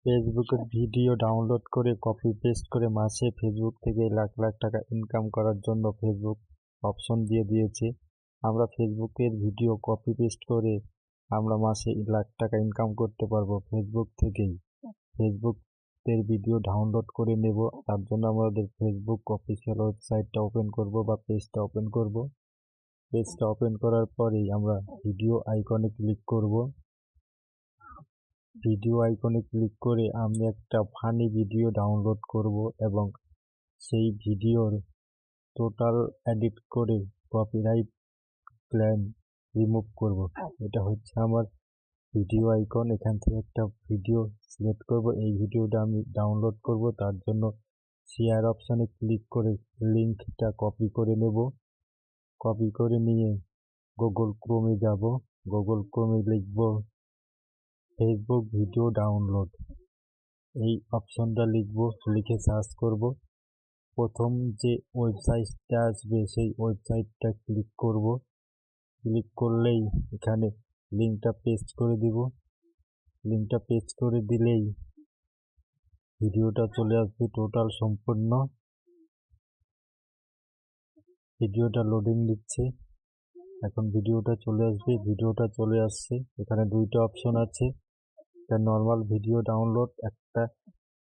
ফেসবুকের video download করে copy paste করে মাসে ফেসবুক থেকে লাখ লাখ টাকা ইনকাম করার জন্য ফেসবুক অপশন দিয়ে দিয়েছে। আমরা ফেসবুকের ভিডিও কপি পেস্ট করে আমরা মাসে লাখ টাকা ইনকাম করতে পারবো ফেসবুক থেকেই। ফেসবুকের ভিডিও ডাউনলোড করে নেব, তার জন্য আমাদের ফেসবুক অফিসিয়াল ওয়েবসাইটটা ওপেন করব বা পেজটা ওপেন করব। পেজটা ওপেন করার পরেই আমরা ভিডিও আইকনে ক্লিক করব। ভিডিও আইকনে ক্লিক করে আমি একটা ফানি ভিডিও ডাউনলোড করব এবং সেই ভিডিওর টোটাল এডিট করে কপিরাইট ক্লেম রিমুভ করব। এটা হচ্ছে আমার ভিডিও আইকন। এখান থেকে একটা ভিডিও সিলেক্ট করব, এই ভিডিওটা আমি ডাউনলোড করব। তার জন্য শেয়ার অপশানে ক্লিক করে লিঙ্কটা কপি করে নেব। কপি করে নিয়ে গুগল ক্রোমে যাব। গুগল ক্রোমে লিখব ফেসবুক ভিডিও ডাউনলোড, এই অপশনটা লিখব। লিখে সার্চ করব। প্রথম যে ওয়েবসাইটটা আসবে সেই ওয়েবসাইটটা ক্লিক করব। ক্লিক করলেই এখানে লিঙ্কটা পেস্ট করে দিব। লিঙ্কটা পেস্ট করে দিলেই ভিডিওটা চলে আসবে টোটাল সম্পূর্ণ। ভিডিওটা লোডিং দিচ্ছে, এখন ভিডিওটা চলে আসবে। ভিডিওটা চলে আসছে। এখানে দুইটা অপশন আছে, একটা নর্মাল ভিডিও ডাউনলোড, একটা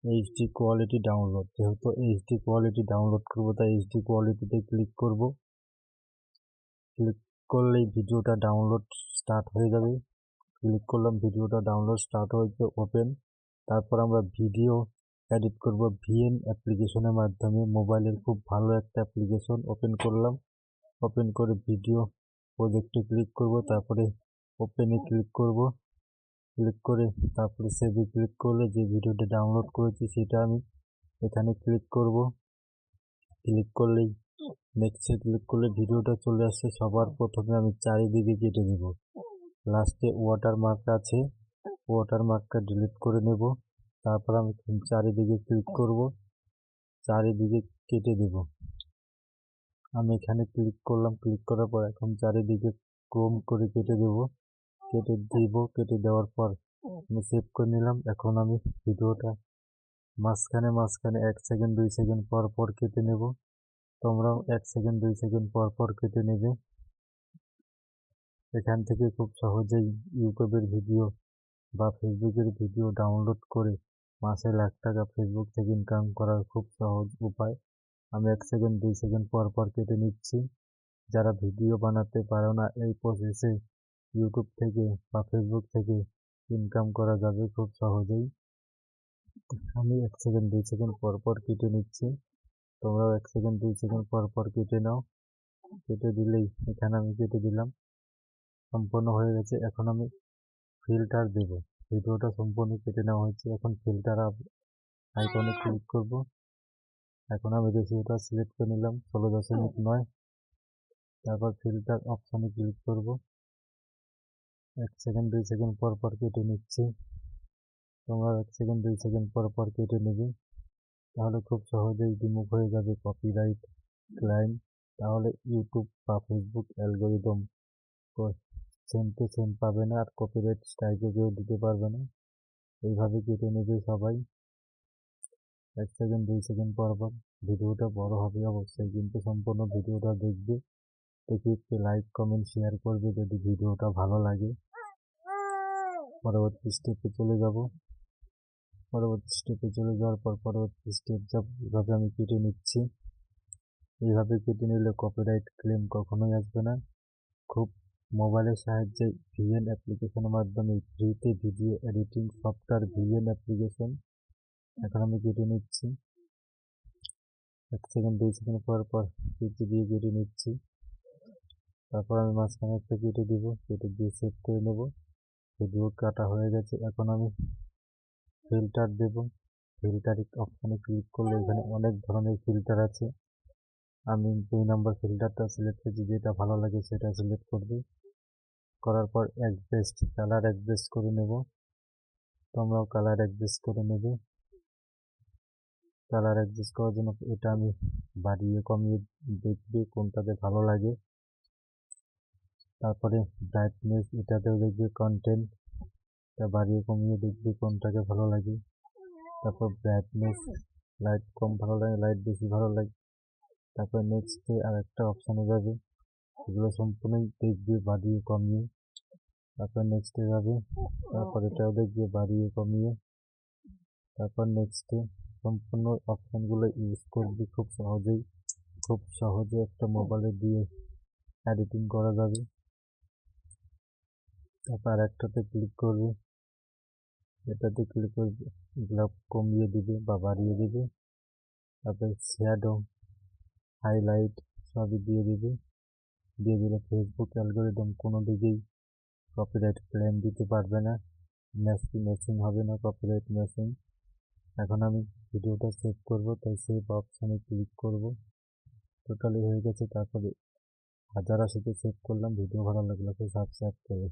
এইচডি কোয়ালিটি ডাউনলোড। যেহেতু এইচডি কোয়ালিটি ডাউনলোড করবো তাই এইচডি কোয়ালিটিতে ক্লিক করব। ক্লিক করলেই ভিডিওটা ডাউনলোড স্টার্ট হয়ে যাবে। ক্লিক করলাম, ভিডিওটা ডাউনলোড স্টার্ট হয়েছে, ওপেন। তারপর আমরা ভিডিও এডিট করব ভিএন অ্যাপ্লিকেশনের মাধ্যমে। মোবাইলের খুব ভালো একটা অ্যাপ্লিকেশন। ওপেন করলাম, ওপেন করে ভিডিও প্রজেক্টে ক্লিক করব, তারপরে ওপেনে ক্লিক করব। ক্লিক করে তারপরে সেভে ক্লিক করলে যে ভিডিওটা ডাউনলোড করেছি সেটা আমি এখানে ক্লিক করব। ক্লিক করলেই নেক্সটে ক্লিক করলে ভিডিওটা চলে আসছে। সবার প্রথমে আমি চারিদিকে কেটে দেব। লাস্টে ওয়াটারমার্ক আছে, ওয়াটারমার্কটা ডিলিট করে নেব। তারপর আমি চারিদিকে ক্লিক করব, চারিদিকে কেটে দেব। আমি এখানে ক্লিক করলাম, ক্লিক করার পর এখন চারিদিকে ক্রোম করে কেটে দেব। কেটে দেওয়ার পর আমি সেভ করে নিলাম। এখন আমি ভিডিওটা মাঝখানে 1 সেকেন্ড 2 সেকেন্ড পর পর কেটে নেব। তোমরাও 1 সেকেন্ড 2 সেকেন্ড পর পর কেটে নেবে। এখান থেকে খুব সহজেই ইউটিউবের ভিডিও বা ফেসবুকের ভিডিও ডাউনলোড করে মাসে লাখ টাকা ফেসবুক থেকে ইনকাম করার খুব সহজ উপায়। আমি 1 সেকেন্ড 2 সেকেন্ড পর পর কেটে নিচ্ছি। যারা ভিডিও বানাতে পারো না, এই প্রসেসে ইউটিউব থেকে বা ফেসবুক থেকে ইনকাম করা যাবে খুব সহজেই। আমি 1 সেকেন্ড 2 সেকেন্ড পর পর কেটে নিচ্ছি। তোমরাও 1 সেকেন্ড 2 সেকেন্ড পর পর কেটে নাও। কেটে দিলেই এখানে আমি কেটে দিলাম, সম্পূর্ণ হয়ে গেছে। এখন আমি ফিল্টার দেব। ভিডিওটা সম্পূর্ণ কেটে নেওয়া হয়েছে। এখন ফিল্টার আইকনে ক্লিক করব। এখন আমি রেশিওটা সিলেক্ট করে নিলাম 16.9। তারপর ফিল্টার অপশনে ক্লিক করব। 1 সেকেন্ড 2 সেকেন্ড পর পর কেটে নিচ্ছি। তোমরা 1 সেকেন্ড 2 সেকেন্ড পর পর কেটে নেবে, তাহলে খুব সহজেই রিমুভ হয়ে যাবে কপিরাইট ক্লেম। তাহলে ইউটিউব বা Facebook algorithm same to same পাবে না, আর কপিরাইট স্ট্রাইকও কেউ দিতে পারবে না। এইভাবে কেটে নেবে সবাই 1 সেকেন্ড 2 সেকেন্ড পর পর। ভিডিওটা বড় হবে অবশ্যই, কিন্তু সম্পূর্ণ ভিডিওটা দেখবে। দেখে একটু লাইক কমেন্ট শেয়ার করবে যদি ভিডিওটা ভালো লাগে। পরবর্তী স্টেপে চলে যাব। পরবর্তী স্টেপে চলে যাওয়ার পর পরবর্তী স্টেপ যেভাবে আমি কেটে নিচ্ছি, এইভাবে কেটে নিলে কপিরাইট ক্লেম কখনোই আসবে না। খুব মোবাইলের সাহায্যে ভিএন অ্যাপ্লিকেশনের মাধ্যমে ফ্রিতে video editing software VN application এখন আমি কেটে নিচ্ছি। 1 সেকেন্ড 2 সেকেন্ড পর পর কেটে দিয়ে কেটে নিচ্ছি। তারপর আমি মাঝখানে একটা কেটে দিব, কেটে দিয়ে সেভ করে নেব। ভিডিও কাটা হয়ে গেছে। এখন আমি ফিল্টার দেব। ফিল্টার অপশনে ক্লিক করলে এখানে অনেক ধরনের ফিল্টার আছে। আমি 2 নম্বর ফিল্টারটা সিলেক্ট করেছি, যেটা ভালো লাগে সেটা সিলেক্ট করবে। করার পর অ্যাডজাস্ট কালার অ্যাডজাস্ট করে নেব। তোমরাও কালার অ্যাডজাস্ট করে নেবে। কালার অ্যাডজাস্ট করার জন্য এটা আমি বাড়িয়ে কমিয়ে দেখবে কোনটাতে ভালো লাগে। তারপরে ব্রাইটনেস এটাতেও দেখবে কন্টেন্ট, এটা বাড়িয়ে কমিয়ে দেখবে কোনটাকে ভালো লাগে। তারপর ব্রাইটনেস, লাইট কম ভালো লাগে, লাইট বেশি ভালো লাগে। তারপর নেক্সটে আর একটা অপশানে যাবে, এগুলো সম্পূর্ণই দেখবে বাড়িয়ে কমিয়ে। তারপর নেক্সটে যাবে, তারপর এটাও দেখবে বাড়িয়ে কমিয়ে। তারপর নেক্সটে সম্পূর্ণ অপশানগুলো ইউজ করবে খুব সহজে একটা মোবাইলে দিয়ে এডিটিং করা যাবে। তারপর আর একটাতে ক্লিক করবে, এটাতে ক্লিক করবে, এগুলো কমিয়ে দিবে বা বাড়িয়ে দিবে। তারপর শ্যাডো, হাইলাইট সবই দিয়ে দিবে। দিয়ে দিলে ফেসবুক অ্যালগোরিদম কোনো দিকেই কপিরাইট ক্লেম দিতে পারবে না, ম্যাচিং হবে না, কপিরাইট ম্যাচিং। এখন আমি ভিডিওটা সেভ করব, তাই সেভ অপশানে ক্লিক করব। টোটালি হয়ে গেছে। তারপরে 1080-তে সেভ করলাম। ভিডিও ভালো লাগলে সাবস্ক্রাইব করবে।